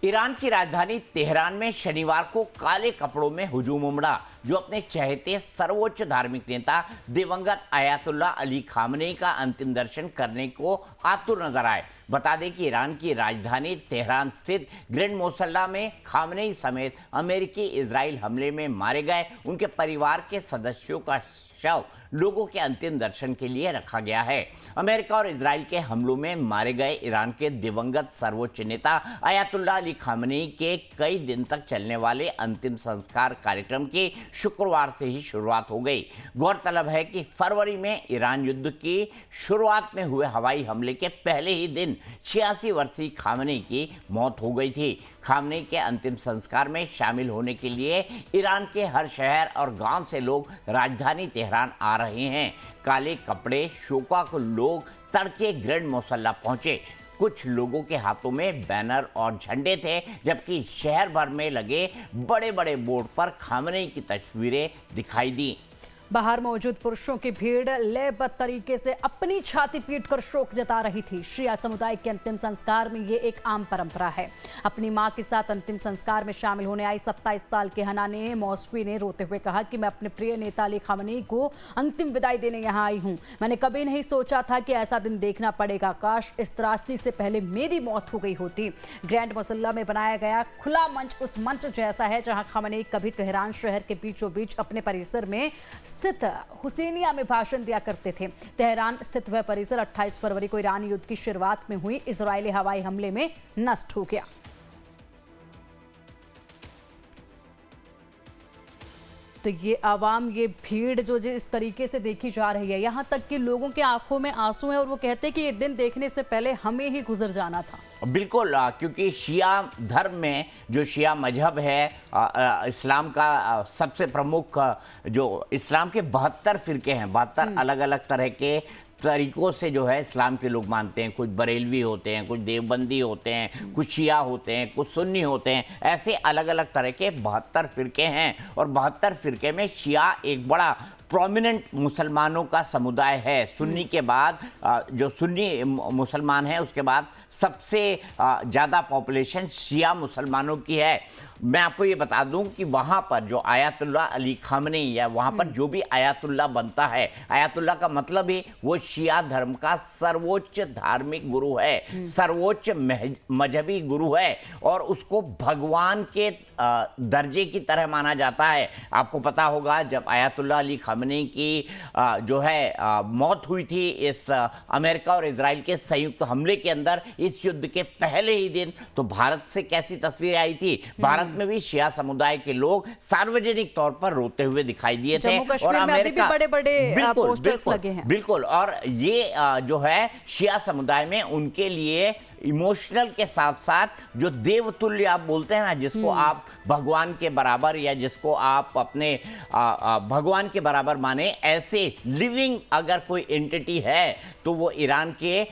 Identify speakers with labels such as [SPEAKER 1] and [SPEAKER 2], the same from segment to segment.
[SPEAKER 1] Iran की राजधानी Tehran में शनिवार को काले कपड़ों में हुजूम उमड़ा, जो अपने चहेते सर्वोच्च धार्मिक नेता दिवंगत आयतुल्लाह अली खामनेई का अंतिम दर्शन करने को आतुर नजर आए। बता दें कि ईरान की राजधानी तेहरान स्थित ग्रैंड मोसल्ला में खामनेई समेत अमेरिकी इजराइल हमले में मारे गए उनके परिवार के सदस्यों का शव लोगों के अंतिम दर्शन के लिए रखा गया है। अमेरिका और इजराइल के हमलों में मारे गए ईरान के दिवंगत सर्वोच्च नेता आयतुल्लाह अली खामनेई के कई दिन तक चलने वाले अंतिम संस्कार कार्यक्रम की शुक्रवार से ही शुरुआत हो गई। गौरतलब है कि फरवरी में ईरान युद्ध की शुरुआत में हुए हवाई हमले के पहले ही दिन 86 वर्षीय खामनेई की मौत हो गई थी। खामनेई के अंतिम संस्कार में शामिल होने के लिए ईरान के हर शहर और गांव से लोग राजधानी तेहरान आ रहे हैं। काले कपड़े शोका को लोग तड़के ग्रैंड मोसल्ला पहुंचे। कुछ लोगों के हाथों में बैनर और झंडे थे, जबकि शहर भर में लगे बड़े बड़े बोर्ड पर खामनेई की तस्वीरें दिखाई दी।
[SPEAKER 2] बाहर मौजूद पुरुषों की भीड़ लयबद्ध तरीके से अपनी छाती पीटकर शोक जता रही थी। शिया समुदाय के अंतिम संस्कार में ये एक आम परंपरा है। अपनी मां के साथ अंतिम संस्कार में शामिल होने आई 27 साल के हनाने मौसवी ने रोते हुए कहा कि मैं अपने प्रिय नेता अली खामनेई को अंतिम विदाई देने यहाँ आई हूँ। मैंने कभी नहीं सोचा था कि ऐसा दिन देखना पड़ेगा। काश इस त्रासदी से पहले मेरी मौत हो गई होती। ग्रैंड मोसल्ला में बनाया गया खुला मंच उस मंच जैसा है जहाँ खामनेई कभी तेहरान शहर के बीचों बीच अपने परिसर में स्थित हुसैनिया में भाषण दिया करते थे। तेहरान स्थित वह परिसर 28 फरवरी को ईरानी युद्ध की शुरुआत में हुई इजरायली हवाई हमले में नष्ट हो गया। तो ये आवाम, ये भीड़ जो इस तरीके से देखी जा रही है, यहाँ तक कि लोगों के आंखों में आंसू हैं और वो कहते हैं कि ये दिन देखने से पहले हमें ही गुजर जाना था।
[SPEAKER 1] बिल्कुल, क्योंकि शिया धर्म में जो शिया मजहब है, इस्लाम का सबसे प्रमुख, जो इस्लाम के 72 फिरके हैं, 72 अलग अलग तरह के तरीकों से जो है इस्लाम के लोग मानते हैं। कुछ बरेलवी होते हैं, कुछ देवबंदी होते हैं, कुछ शिया होते हैं, कुछ सुन्नी होते हैं। ऐसे अलग अलग तरह के 72 फिरके हैं और 72 फिरके में शिया एक बड़ा प्रोमिनेंट मुसलमानों का समुदाय है। सुन्नी के बाद जो सुन्नी मुसलमान हैं, उसके बाद सबसे ज़्यादा पॉपुलेशन शिया मुसलमानों की है। मैं आपको ये बता दूं कि वहाँ पर जो आयतुल्लाह अली खामनेई या वहाँ पर जो भी आयतुल्लाह बनता है, आयतुल्लाह का मतलब ही वो शिया धर्म का सर्वोच्च धार्मिक गुरु है, सर्वोच्च मजहबी गुरु है और उसको भगवान के दर्जे की तरह माना जाता है। आपको पता होगा जब आयतुल्लाह अली खामनेई की जो है मौत हुई थी इस अमेरिका और इजराइल के संयुक्त हमले के अंदर, इस युद्ध के पहले ही दिन, तो भारत से कैसी तस्वीर आई थी। भारत में भी शिया समुदाय के लोग सार्वजनिक तौर पर रोते हुए दिखाई दिए थे और अमेरिका
[SPEAKER 2] बड़े बड़े पोस्टर्स लगे हैं।
[SPEAKER 1] बिल्कुल, और ये जो है शिया समुदाय में उनके लिए इमोशनल के साथ साथ जो देवतुल्य आप बोलते हैं ना, जिसको आप भगवान के बराबर या जिसको आप अपने भगवान के बराबर माने, ऐसे लिविंग अगर कोई एंटिटी है तो वो ईरान के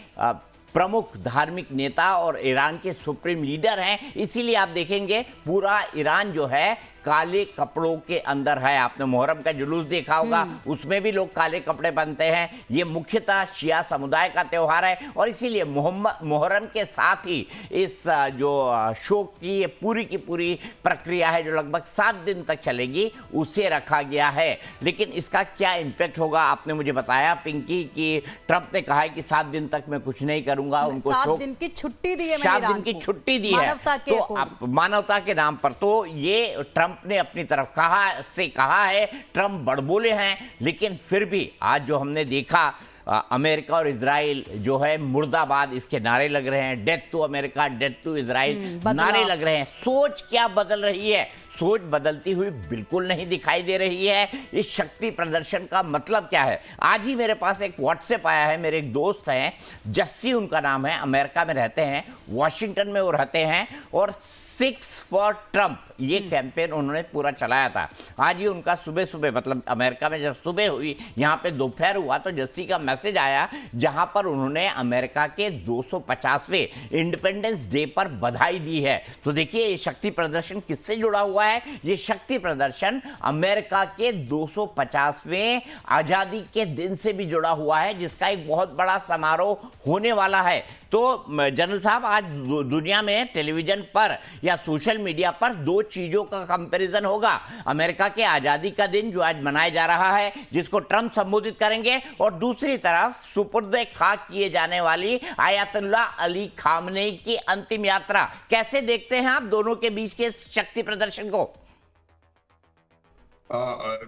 [SPEAKER 1] प्रमुख धार्मिक नेता और ईरान के सुप्रीम लीडर हैं। इसीलिए आप देखेंगे पूरा ईरान जो है काले कपड़ों के अंदर है। आपने मुहर्रम का जुलूस देखा होगा, उसमें भी लोग काले कपड़े पहनते हैं। ये मुख्यतः शिया समुदाय का त्यौहार है और इसीलिए मुहर्रम के साथ ही इस जो शोक की ये पूरी की पूरी प्रक्रिया है, जो लगभग 7 दिन तक चलेगी, उसे रखा गया है। लेकिन इसका क्या इम्पैक्ट होगा, आपने मुझे बताया पिंकी कि ट्रंप ने कहा है कि 7 दिन तक मैं कुछ नहीं करूंगा। उनको
[SPEAKER 2] 7 दिन की छुट्टी दी है,
[SPEAKER 1] 7 दिन की छुट्टी दी है तो मानवता के नाम पर। तो ये ट्रंप ने अपनी तरफ कहा है। ट्रंप बड़बोले हैं, लेकिन फिर भी आज जो हमने देखा, अमेरिका और इजराइल जो है मुर्दाबाद इसके नारे लग रहे हैं, death to America, death to Israel नारे लग रहे हैं। सोच क्या बदल रही है? सोच बदलती हुई बिल्कुल नहीं दिखाई दे रही है। इस शक्ति प्रदर्शन का मतलब क्या है? आज ही मेरे पास एक व्हाट्सएप आया है, मेरे एक दोस्त हैं, जस्सी उनका नाम है, अमेरिका में रहते हैं, वॉशिंगटन में वो रहते हैं और 6 फॉर ट्रंप ये कैंपेन उन्होंने पूरा चलाया था। आज ही उनका सुबह सुबह, मतलब अमेरिका में जब सुबह हुई, यहाँ पे दोपहर हुआ, तो जस्सी का मैसेज आया जहाँ पर उन्होंने अमेरिका के 250वें इंडिपेंडेंस डे पर बधाई दी है। तो देखिए ये शक्ति प्रदर्शन किससे जुड़ा हुआ है? ये शक्ति प्रदर्शन अमेरिका के 250वें आजादी के दिन से भी जुड़ा हुआ है, जिसका एक बहुत बड़ा समारोह होने वाला है। तो जनरल साहब, आज दुनिया में टेलीविजन पर या सोशल मीडिया पर दो चीजों का कंपैरिजन होगा। अमेरिका के आजादी का दिन जो आज मनाया जा रहा है, जिसको ट्रंप संबोधित करेंगे, और दूसरी तरफ सुपुर्द खाक किए जाने वाली आयतुल्लाह अली खामनेई की अंतिम यात्रा। कैसे देखते हैं आप दोनों के बीच के शक्ति प्रदर्शन को?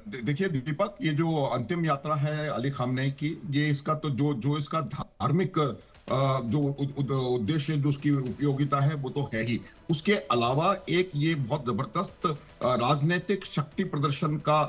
[SPEAKER 3] देखिए दीपक, ये जो अंतिम यात्रा है अली खामनेई की, ये इसका तो जो इसका धार्मिक जो उद्देश्य, जो उसकी उपयोगिता है, वो तो है ही। उसके अलावा एक ये बहुत जबरदस्त राजनीतिक शक्ति प्रदर्शन का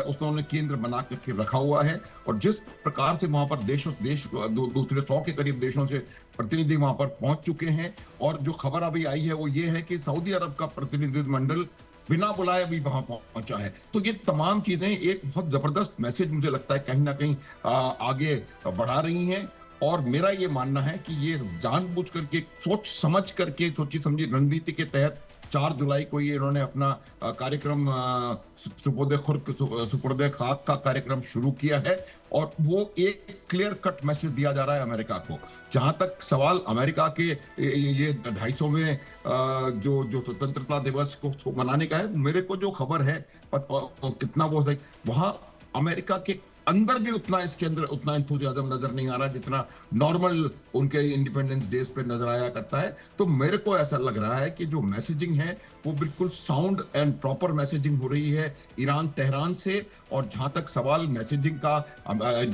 [SPEAKER 3] उसने केंद्र बना करके रखा हुआ है। और जिस प्रकार से वहां पर देश दूसरे 100 के करीब देशों से प्रतिनिधि वहां पर पहुंच चुके हैं, और जो खबर अभी आई है वो ये है कि सऊदी अरब का प्रतिनिधिमंडल बिना बुलाए भी वहां पहुंचा है। तो ये तमाम चीजें एक बहुत जबरदस्त मैसेज मुझे लगता है कहीं ना कहीं आगे बढ़ा रही हैं। और मेरा ये मानना है कि ये जानबूझ करके, सोच समझ करके, सोची समझी रणनीति के तहत 4 जुलाई को ये इन्होंने अपना कार्यक्रम सुपुर्द खाक का कार्यक्रम शुरू किया है। और वो एक क्लियर कट मैसेज दिया जा रहा है अमेरिका को। जहां तक सवाल अमेरिका के ये 250वें जो स्वतंत्रता दिवस को मनाने का है, मेरे को जो खबर है कितना वो सही, वहां अमेरिका के अंदर भी इसके अंदर उतना एंथुसियाज्म नजर नहीं आ रहा जितना नॉर्मल उनके इंडिपेंडेंस डेज पे नजर आया करता है। तो मेरे को ऐसा लग रहा है कि जो मैसेजिंग है वो बिल्कुल साउंड एंड प्रॉपर मैसेजिंग हो रही है ईरान तेहरान से। और जहां तक सवाल मैसेजिंग का,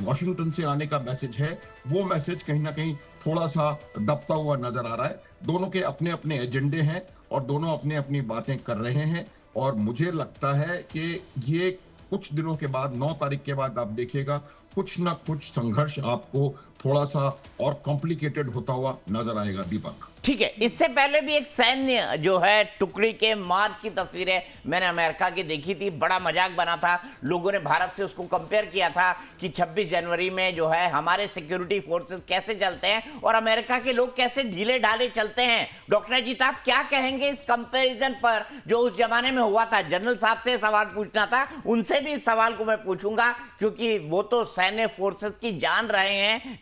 [SPEAKER 3] वॉशिंगटन से आने का मैसेज है, वो मैसेज कहीं ना कहीं थोड़ा सा दबता हुआ नजर आ रहा है। दोनों के अपने अपने एजेंडे हैं और दोनों अपनी अपनी बातें कर रहे हैं। और मुझे लगता है कि ये कुछ दिनों के बाद, 9 तारीख के बाद, आप देखिएगा कुछ ना कुछ संघर्ष आपको थोड़ा सा और कॉम्प्लिकेटेड होता हुआ नजर आएगा दीपक।
[SPEAKER 1] ठीक है, इससे पहले भी एक सैन्य जो है टुकड़ी के मार्च की तस्वीरें मैंने अमेरिका की देखी थी। बड़ा मजाक बना था, लोगों ने भारत से उसको कंपेयर किया था कि 26 जनवरी में जो है हमारे सिक्योरिटी फोर्सेस कैसे चलते हैं और अमेरिका के लोग कैसे ढीले ढाले चलते हैं। डॉक्टर अजीत, आप क्या कहेंगे इस कंपेरिजन पर जो उस जमाने में हुआ था? जनरल साहब से सवाल पूछना था, उनसे भी इस सवाल को मैं पूछूंगा क्योंकि वो तो सैन्य फोर्सेस की जान रहे हैं,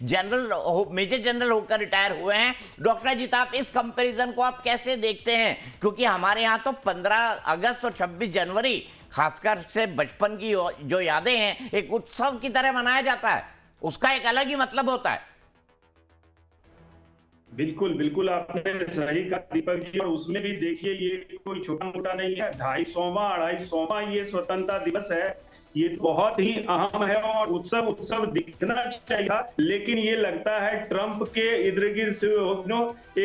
[SPEAKER 1] मेजर जनरल होकर रिटायर हुए हैं। डॉक्टर अजीत, आप इस कंपैरिजन को आप कैसे देखते हैं? क्योंकि हमारे यहां तो 15 अगस्त और 26 जनवरी खासकर से बचपन की जो यादें हैं एक उत्सव की तरह मनाया जाता है, उसका एक अलग ही मतलब होता है।
[SPEAKER 4] बिल्कुल बिल्कुल, आपने सही कहा दीपक जी। और उसमें भी देखिए, ये कोई छोटा मोटा नहीं है, 250वां ये स्वतंत्रता दिवस है। ये बहुत ही अहम है और उत्सव दिखना चाहिए। लेकिन ये लगता है ट्रंप के इर्द गिर्द से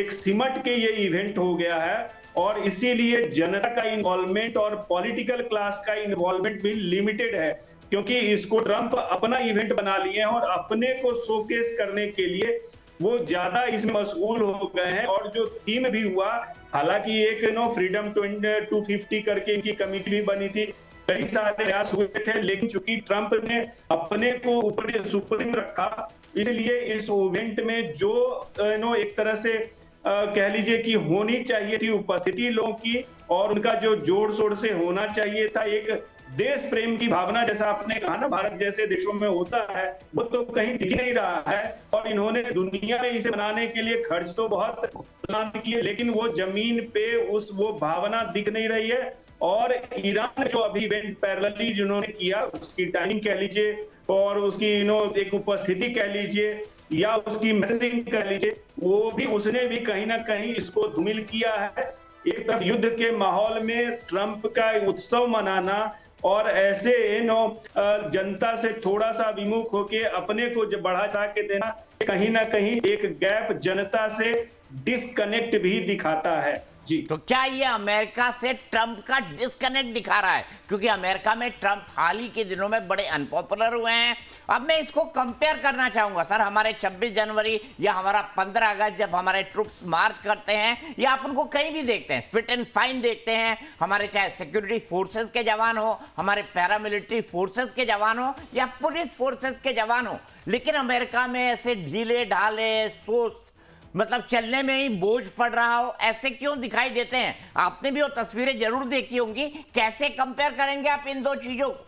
[SPEAKER 4] एक सिमट के ये इवेंट हो गया है। और इसीलिए जनता का इन्वॉल्वमेंट और पॉलिटिकल क्लास का इन्वॉल्वमेंट भी लिमिटेड है, क्योंकि इसको ट्रंप अपना इवेंट बना लिए हैं और अपने को शोकेस करने के लिए वो ज्यादा इसमें मशगूल हो गए हैं। और जो थीम भी हुआ, हालांकि एक फ्रीडम 250 करके इनकी कमेटी भी बनी थी, कई सारे प्रयास हुए थे, लेकिन चूंकि ट्रंप ने अपने को ऊपर सुप्रीम रखा, इसलिए इस इवेंट में जो एक तरह से कह लीजिए कि होनी चाहिए थी उपस्थिति लोगों की, और उनका जो जोर शोर से होना चाहिए था, एक देश प्रेम की भावना, जैसा आपने कहा ना भारत जैसे देशों में होता है, वो तो कहीं दिख नहीं रहा है। और इन्होंने दुनिया में इसे मनाने के लिए खर्च तो बहुत प्लान किए, लेकिन वो जमीन पे वो भावना दिख नहीं रही है। और ईरान जो अभी इवेंट पैरेलली जिन्होंने किया, उसकी टाइमिंग कह लीजिए और उसकी एक उपस्थिति कह लीजिए या उसकी मैसेजिंग कह लीजिए, वो भी उसने भी कहीं ना कहीं इसको धूमिल किया है। एक तरफ युद्ध के माहौल में ट्रंप का उत्सव मनाना और ऐसे जनता से थोड़ा सा विमुख होके अपने को बढ़ा चढ़ा के देना, कहीं ना कहीं एक गैप जनता से डिस्कनेक्ट भी दिखाता है। जी,
[SPEAKER 1] तो क्या ये अमेरिका से ट्रंप का डिस्कनेक्ट दिखा रहा है? क्योंकि अमेरिका में ट्रंप हाल ही के दिनों में बड़े अनपॉपुलर हुए हैं। अब मैं इसको कंपेयर करना चाहूंगा सर, हमारे 26 जनवरी या हमारा 15 अगस्त जब हमारे ट्रूप्स मार्च करते हैं या आप उनको कहीं भी देखते हैं, फिट एंड फाइन देखते हैं, हमारे चाहे सिक्योरिटी फोर्सेस के जवान हो, हमारे पैरामिलिट्री फोर्सेस के जवान हो या पुलिस फोर्सेस के जवान हो, लेकिन अमेरिका में ऐसे ढीले ढाले मतलब चलने में ही बोझ पड़ रहा हो, ऐसे क्यों दिखाई देते हैं? आपने भी वो तस्वीरें जरूर देखी होंगी, कैसे कंपेयर करेंगे आप इन दो चीजों को?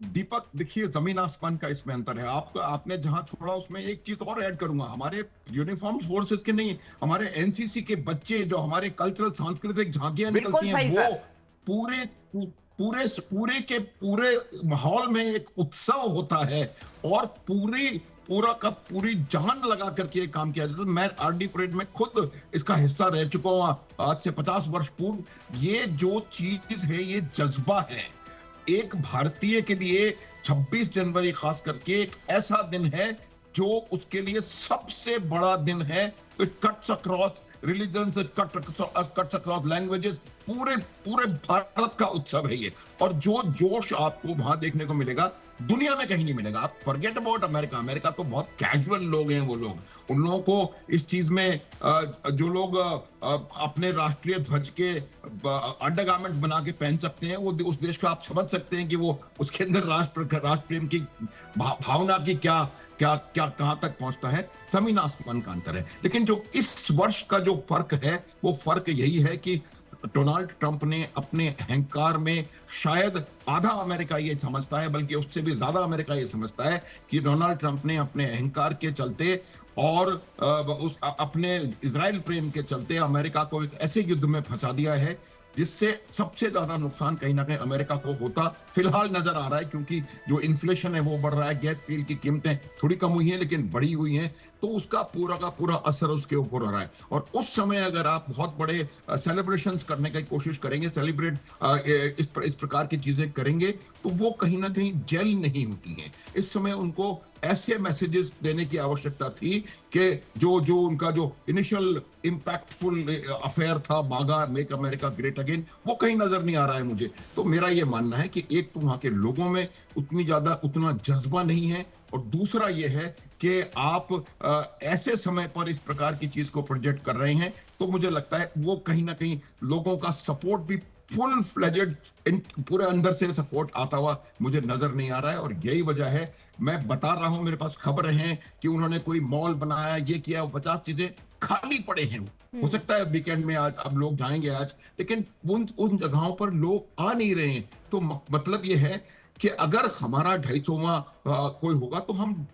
[SPEAKER 3] दीपक देखिए, जमीन आसमान का इसमें अंतर है। आपने जहां छोड़ा उसमें एक चीज और ऐड करूंगा, हमारे यूनिफॉर्म फोर्सेस के नहीं, हमारे एनसीसी के बच्चे जो हमारे कल्चरल सांस्कृतिक झांकियां
[SPEAKER 1] बिल्कुल
[SPEAKER 3] निकलती हैं,
[SPEAKER 1] सही
[SPEAKER 3] वो
[SPEAKER 1] सर।
[SPEAKER 3] पूरे पूरे पूरे के पूरे माहौल में एक उत्सव होता है और पूरी जान लगा करके ये काम किया जाता है। मैं आरडी परेड में खुद इसका हिस्सा रह चुका हूं आज से 50 वर्ष पूर्व। ये जो चीज है, ये जज्बा है एक भारतीय के लिए। 26 जनवरी खास करके एक ऐसा दिन है जो उसके लिए सबसे बड़ा दिन है। It cuts across religions, it cuts across languages, पूरे पूरे भारत का उत्सव है ये। और जो जोश आपको वहां देखने को मिलेगा दुनिया में कहीं नहीं मिलेगा। आप फॉरगेट अबाउट अमेरिका, अमेरिका तो बहुत कैजुअल लोग हैं वो लोग। उन लोगों को इस चीज में जो लोग अपने राष्ट्रीय ध्वज के अंडरगारमेंट्स बना के पहन सकते हैं, वो उस देश को आप समझ सकते हैं कि वो उसके अंदर राष्ट्र प्रेम की भावना की क्या क्या क्या कहां तक पहुंचता है। जमीन आसमान का अंतर है। लेकिन जो इस वर्ष का जो फर्क है, वो फर्क यही है कि डोनाल्ड ट्रंप ने अपने अहंकार में, शायद आधा अमेरिका ये समझता है, बल्कि उससे भी ज्यादा अमेरिका ये समझता है कि डोनाल्ड ट्रंप ने अपने अहंकार के चलते और अपने इजराइल प्रेम के चलते अमेरिका को एक ऐसे युद्ध में फंसा दिया है जिससे सबसे ज्यादा नुकसान कहीं ना कहीं अमेरिका को होता फिलहाल नजर आ रहा है। क्योंकि जो इन्फ्लेशन है वो बढ़ रहा है, गैस तेल की कीमतें थोड़ी कम हुई हैं लेकिन बढ़ी हुई हैं, तो उसका पूरा का पूरा असर उसके ऊपर हो रहा है। और उस समय अगर आप बहुत बड़े सेलिब्रेशंस करने की कोशिश करेंगे, इस प्रकार की चीजें करेंगे, तो वो कहीं ना कहीं जेल नहीं होती हैं। इस समय उनको ऐसे मैसेजेस देने की आवश्यकता थी कि जो उनका जो इनिशियल इंपैक्टफुल अफेयर था, मागा मेक अमेरिका ग्रेट अगेन, वो कहीं नजर नहीं आ रहा है मुझे। तो मेरा ये मानना है कि एक तो वहां के लोगों में उतना जज्बा नहीं है, और दूसरा ये है कि आप ऐसे समय पर इस प्रकार की चीज को प्रोजेक्ट कर रहे हैं, तो मुझे लगता है वो कहीं ना कहीं लोगों का सपोर्ट भी फुल फ्लेजेड पूरे अंदर से सपोर्ट आता हुआ मुझे नजर नहीं आ रहा है। और यही वजह है, मैं बता रहा हूं, मेरे पास खबरें हैं कि उन्होंने कोई मॉल बनाया, ये किया, 50 चीजें खाली पड़े हैं। हो सकता है वीकेंड में आज अब लोग जाएंगे आज, लेकिन उन जगहों पर लोग आ नहीं रहे हैं। तो मतलब ये है कि अगर हमारा 250वां कोई होगा तो हम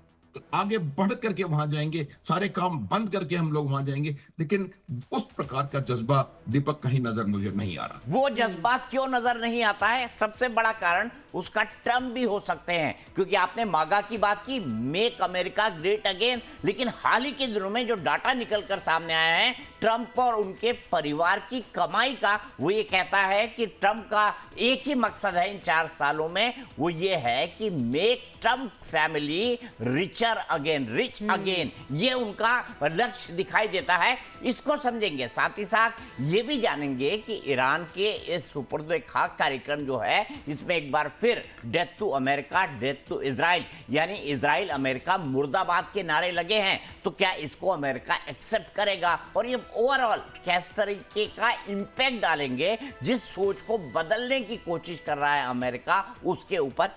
[SPEAKER 3] आगे बढ़ करके वहां जाएंगे, सारे काम बंद करके हम लोग वहां जाएंगे। लेकिन उस प्रकार का जज्बा दीपक कहीं नजर मुझे नहीं आ रहा।
[SPEAKER 1] वो जज्बा क्यों नजर नहीं आता है? सबसे बड़ा कारण उसका टर्म भी हो सकते हैं, क्योंकि आपने मागा की बात की, मेक अमेरिका ग्रेट अगेन, लेकिन हाल ही के दिनों में जो डाटा निकलकर सामने आया है ट्रंप और उनके परिवार की कमाई का, वो ये कहता है कि ट्रंप का एक ही मकसद है इन 4 सालों में, वो ये है कि make Trump family richer again, rich again. ये उनका लक्ष्य दिखाई देता है। इसको समझेंगे, साथ ही साथ ये भी जानेंगे कि ईरान के इस सुपुर्द खाक कार्यक्रम जो है, इसमें एक बार फिर death to America, death to Israel, यानी इजराइल अमेरिका मुर्दाबाद के नारे लगे हैं। तो क्या इसको अमेरिका एक्सेप्ट करेगा, और ये ओवरऑल किस तरीके का इंपैक्ट डालेंगे जिस सोच को बदलने की कोशिश कर रहा है अमेरिका, उसके ऊपर।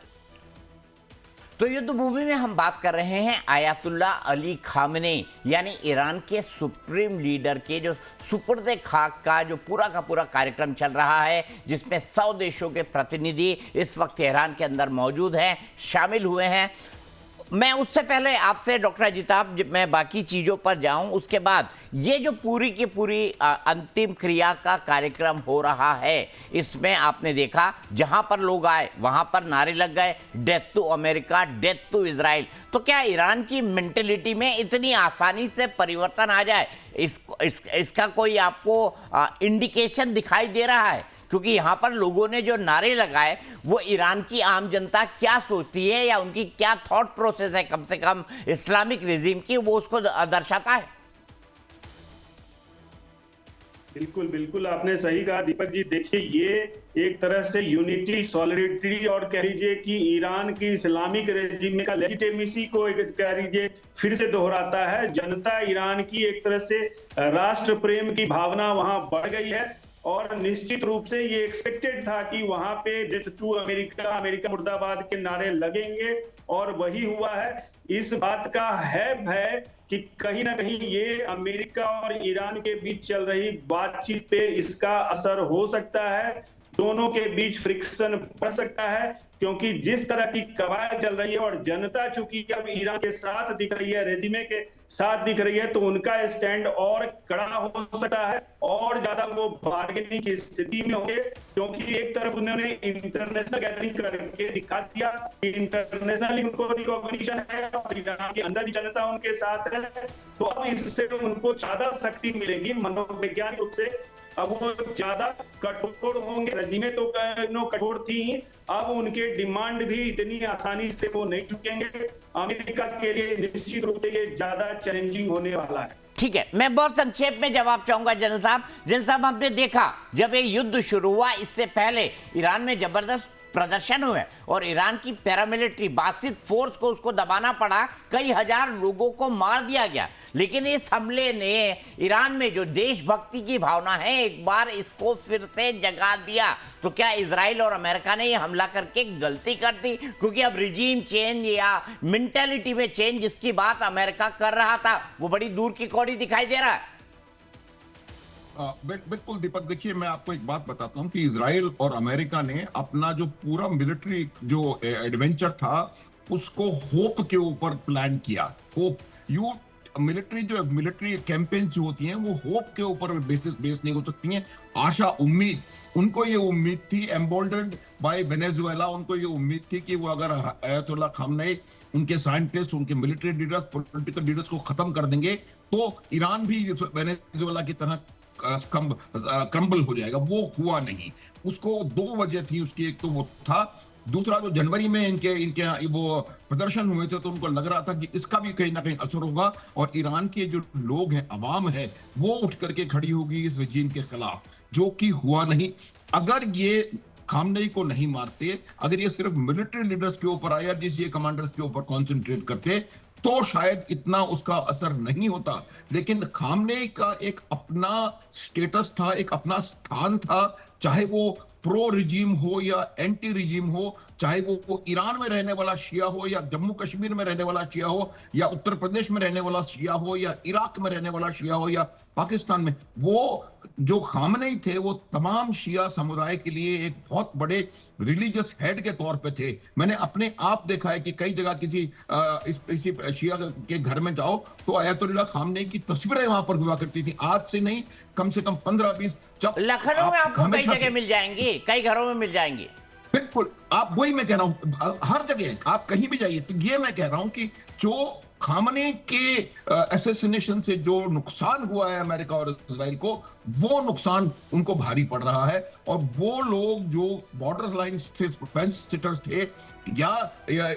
[SPEAKER 1] तो युद्ध भूमि में हम बात कर रहे हैं आयतुल्ला अली खामनेई, यानी ईरान के सुप्रीम लीडर के जो सुपुर्द खाक का जो पूरा का पूरा कार्यक्रम चल रहा है, जिसमें 100 देशों के प्रतिनिधि इस वक्त ईरान के अंदर मौजूद हैं, शामिल हुए हैं। मैं उससे पहले आपसे डॉक्टर अजिताभ, जब मैं बाकी चीज़ों पर जाऊं, उसके बाद ये जो पूरी की पूरी अंतिम क्रिया का कार्यक्रम हो रहा है, इसमें आपने देखा जहां पर लोग आए वहां पर नारे लग गए, death to America, death to Israel. तो क्या ईरान की मेंटेलिटी में इतनी आसानी से परिवर्तन आ जाए, इसका कोई आपको इंडिकेशन दिखाई दे रहा है? क्योंकि यहाँ पर लोगों ने जो नारे लगाए, वो ईरान की आम जनता क्या सोचती है या उनकी क्या थॉट प्रोसेस है, कम से कम इस्लामिक रिजीम की, वो उसको दर्शाता है।
[SPEAKER 4] बिल्कुल बिल्कुल, आपने सही कहा दीपक जी। देखिए, ये एक तरह से यूनिटी, सॉलिडरिटी और कह लीजिए कि ईरान की इस्लामिक रेजिम का लेजिटिमेसी को कह लीजिए फिर से दोहराता है। जनता ईरान की एक तरह से राष्ट्र प्रेम की भावना वहां बढ़ गई है, और निश्चित रूप से ये एक्सपेक्टेड था कि वहां पे डेथ टू अमेरिका, अमेरिका मुर्दाबाद के नारे लगेंगे, और वही हुआ है। इस बात का है भय कि कहीं ना कहीं ये अमेरिका और ईरान के बीच चल रही बातचीत पे इसका असर हो सकता है। दोनों के बीच फ्रिक्शन बढ़ सकता है, क्योंकि जिस तरह की कवायद चल रही है और जनता चूंकि अब ईरान के साथ दिख रही है, रेजिमे के साथ दिख रही है, तो उनका स्टैंड और कड़ा हो सकता है और ज्यादा वो बार्गेनिंग की स्थिति में होंगे, क्योंकि एक तरफ उन्होंने इंटरनेशनल गैदरिंग करके दिखा दिया कि इंटरनेशनली उनको रिकॉग्निशन है और ईरान के अंदर भी जनता उनके साथ है, तो अब इससे उनको ज्यादा शक्ति मिलेगी मनोवैज्ञानिक रूप से। अब वो ज्यादा कठोर होंगे, रजीमें तो कठोर थी, अब उनके डिमांड भी इतनी आसानी से वो नहीं चुकेंगे। अमेरिका के लिए निश्चित रूप से ये ज्यादा चैलेंजिंग होने वाला है।
[SPEAKER 1] ठीक है, मैं बहुत संक्षेप में जवाब चाहूंगा जनरल साहब। जनरल साहब, आपने देखा जब ये युद्ध शुरू हुआ, इससे पहले ईरान में जबरदस्त प्रदर्शन हुए और ईरान की पैरामिलिट्री बासित फोर्स को उसको दबाना पड़ा, कई हजार लोगों को मार दिया गया। लेकिन इस हमले ने ईरान में जो देशभक्ति की भावना है, एक बार इसको फिर से जगा दिया। तो क्या इजराइल और अमेरिका ने ये हमला करके गलती कर दी? क्योंकि अब रिजीम चेंज या मेंटालिटी में चेंज जिसकी बात अमेरिका कर रहा था, वो बड़ी दूर की कौड़ी दिखाई दे रहा है।
[SPEAKER 3] बिल्कुल दीपक, देखिए मैं आपको एक बात बताता हूं कि इजराइल और अमेरिका ने अपना जो पूरा मिलिट्री जो एडवेंचर था उसको होप के ऊपर प्लान किया। होप मिलिट्री कैंपेन जो होती हैं वो होप के ऊपर बेस नहीं हो सकती हैं। आशा, उम्मीद, उनको ये उम्मीद थी, एम्बोल्डन्ड बाय वेनेजुएला, उनको ये उम्मीद थी कि वो अगर अयतुल्ला खामनेई, उनके साइंटिस्ट, उनके मिलिट्री लीडर्स, पॉलिटिकल लीडर्स को खत्म कर देंगे तो ईरान भी वेनेजुएला की तरह क्रम्बल हो जाएगा। वो हुआ नहीं। उसको दो वजह थी उसकी, एक तो वो था, दूसरा जो जनवरी में इनके वो प्रदर्शन हुए थे तो उनको लग रहा था कि इसका भी कहीं ना कहीं असर होगा और ईरान के जो लोग हैं, अवाम है, वो उठ करके खड़ी होगी इस रजीम के खिलाफ, जो कि हुआ नहीं। अगर ये खामनेई को नहीं मारते, अगर ये सिर्फ मिलिट्री लीडर्स के ऊपर आया, जिस ये कमांडर्स के ऊपर कॉन्सेंट्रेट करते, तो शायद इतना उसका असर नहीं होता। लेकिन खामनेई का एक अपना स्टेटस था, एक अपना स्थान था, चाहे वो प्रो रिजीम हो या एंटी रिजीम हो, चाहे वो ईरान में रहने वाला शिया हो या जम्मू कश्मीर में रहने वाला शिया हो या उत्तर प्रदेश में रहने वाला शिया हो या इराक में रहने वाला शिया हो या पाकिस्तान में, वो जो खामनेई थे वो तमाम शिया समुदाय के लिए एक बहुत बड़े रिलीजियस हेड के तौर पे थे। मैंने अपने आप देखा है कि कई जगह किसी शिया के घर में जाओ तो अयतुल्ला खामनेई की तस्वीरें वहां पर हुआ करती थी। आज से नहीं, कम से कम 15-20,
[SPEAKER 1] लखनऊ में आपको कई जगह मिल जाएंगी, कई घरों में मिल जाएंगी।
[SPEAKER 3] बिल्कुल, आप वही मैं कह रहा हूं, हर जगह आप कहीं भी जाइए। तो ये मैं कह रहा हूं कि जो खामनेई के असैसिनेशन से जो नुकसान हुआ है अमेरिका और इजराइल को, वो नुकसान उनको भारी पड़ रहा है। और वो लोग जो बॉर्डर लाइन से फेंस सिटर्स थे या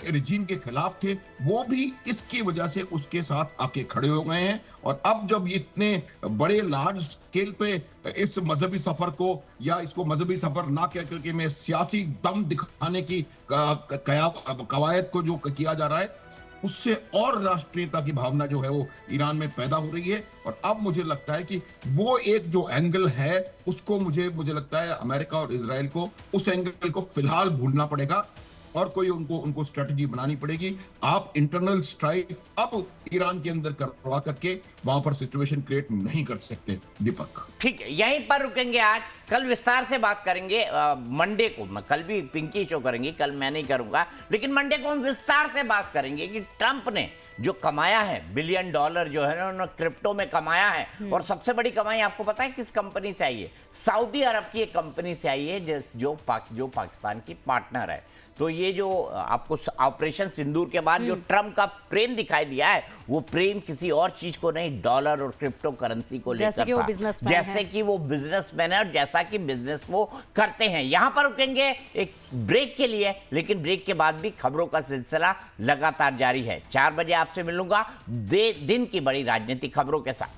[SPEAKER 3] रिजीम के खिलाफ थे, वो भी इसकी वजह से उसके साथ आके खड़े हो गए हैं। और अब जब इतने बड़े लार्ज स्केल पे इस मजहबी सफर को, या इसको मजहबी सफर ना कह करके मैं सियासी दम दिखाने की कवायद को जो किया जा रहा है, उससे और राष्ट्रीयता की भावना जो है वो ईरान में पैदा हो रही है। और अब मुझे लगता है कि वो एक जो एंगल है उसको मुझे लगता है अमेरिका और इजराइल को उस एंगल को फिलहाल भूलना पड़ेगा और कोई उनको स्ट्रेटजी बनानी पड़ेगी। आप इंटरनल स्ट्राइक अब ईरान के अंदर करवा करके वहां पर सिचुएशन क्रिएट नहीं कर सकते। दीपक,
[SPEAKER 1] ठीक है, यहीं पर रुकेंगे आज। कल विस्तार से बात करेंगे। मंडे को मैं, कल भी पिंकी शो करेंगे, कल मैं नहीं करूंगा, लेकिन मंडे को हम विस्तार से बात करेंगे कि ट्रंप ने जो कमाया है, $1 बिलियन जो है ना उन्होंने क्रिप्टो में कमाया है। और सबसे बड़ी कमाई आपको पता है किस कंपनी से आई है? सऊदी अरब की एक कंपनी से आई है जो पाकिस्तान की पार्टनर है। तो ये जो आपको ऑपरेशन सिंदूर के बाद जो ट्रंप का प्रेम दिखाई दिया है, वो प्रेम किसी और चीज को नहीं, डॉलर और क्रिप्टो करेंसी को लेकर था, जैसे कि वो बिजनेसमैन है और जैसा कि बिजनेस वो करते हैं। यहां पर रुकेंगे एक ब्रेक के लिए, लेकिन ब्रेक के बाद भी खबरों का सिलसिला लगातार जारी है। 4 बजे आपसे मिलूंगा दिन की बड़ी राजनीतिक खबरों के साथ।